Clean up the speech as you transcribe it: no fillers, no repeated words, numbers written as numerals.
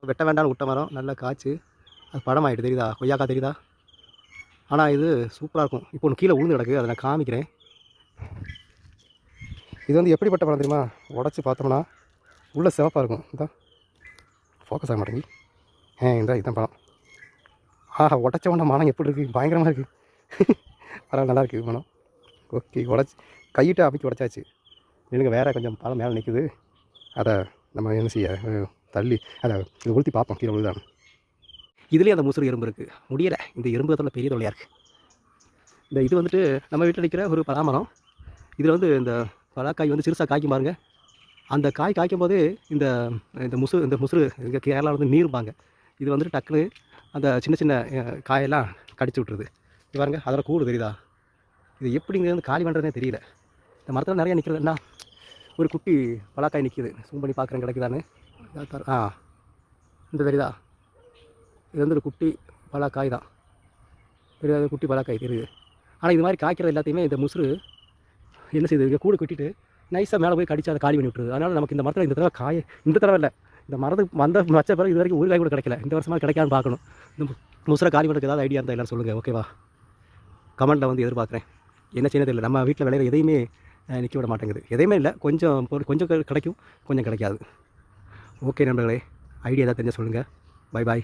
வெட்ட வேண்டாம்னு விட்ட மரம் நல்லா காய்ச்சி அது பழமாயிட்டு தெரியுதா? கொய்யாக்காய் தெரியுதா? ஆனால் இது சூப்பராக இருக்கும். இப்போ ஒன்று கீழே விழுந்து கிடக்கு, அதை நான் காமிக்கிறேன். இது வந்து எப்படிப்பட்ட பழம் தெரியுமா? உடச்சி பார்த்தோம்னா உள்ளே சிவப்பாக இருக்கும். இதான் ஃபோக்கஸ் ஆக மாட்டேங்கி. இந்த இதுதான் பழம். ஆஹா, உடச்சவன மனம் எப்படி இருக்குது? பயங்கரமாக இருக்குது. பரவாயில்ல, நல்லா இருக்குது மனம். ஓகே, உடச்சி கையிட்டு அமைக்கி உடச்சாச்சு. இல்லைங்க, வேறு கொஞ்சம் பழம் மேலே நிற்குது. அதை நம்ம என்ன செய்ய தள்ளி அதை இது உளுத்தி பார்ப்போம் கீழே விழுதான். இதுலேயும் அந்த முசுறு எறும்பு இருக்குது. முடியலை, இந்த எறும்பு இடத்துல பெரிய தொல்லையாக இருக்குது. இந்த இது வந்துட்டு நம்ம வீட்டில் நிற்கிற ஒரு பலாமரம். இதில் வந்து இந்த பலாக்காய் வந்து சிறுசாக காய்க்கும் பாருங்கள். அந்த காய் காய்க்கும் போது இந்த இந்த முசுறு இங்கே கேரளா வந்து நீர்பாங்க. இது வந்துட்டு டக்குன்னு அந்த சின்ன சின்ன காயெல்லாம் கடிச்சு விட்ருது. இது பாருங்க, அதோட கூடு தெரியுதா? இது எப்படிங்க வந்து காலி பண்ணுறதுனே தெரியல. இந்த மரத்தில் நிறைய நிற்கிறதுன்னா ஒரு குட்டி பலாக்காய் நிற்கிது. ஜூம் பண்ணி பார்க்குறேன் கிடைக்குதான்னு. இந்த தெரியுதா? இது வந்து ஒரு குட்டி பலாக்காய் தான். தெரியாது, குட்டி பலாக்காய் தெரியுது. ஆனால் இது மாதிரி காய்க்கிறது எல்லாத்தையுமே இந்த முசுறு என்ன செய்யுது? கூடு கட்டிட்டு நைஸாக மேலே போய் கடிச்சு அதை காலி பண்ணி விட்டுருது. அதனால் நமக்கு இந்த மரத்தில் இந்த தடவை இந்த தடவை இல்லை, இந்த மரத்துக்கு வச்ச பிறகு இது வரைக்கும் ஒரு காய் கூட கிடைக்கல. இந்த வருஷமாக கிடைக்கான்னு பார்க்கணும். இந்த முசுரை காலி பண்ணுறதுக்கு ஏதாவது ஐடியா இருந்தால் எல்லோரும் சொல்லுங்கள், ஓகேவா? கமெண்ட்டில் வந்து எதிர்பார்க்குறேன். என்ன செய்யணும் தெரியல, நம்ம வீட்டில் விளையிற எதையுமே நிற்க விட மாட்டேங்குது. எதையுமே இல்லை, கொஞ்சம் கொஞ்சம் கிடைக்கும், கொஞ்சம் கிடைக்காது. ஓகே நண்பர்களே, ஐடியா ஏதாவது தெரிஞ்சால் சொல்லுங்கள். Bye bye.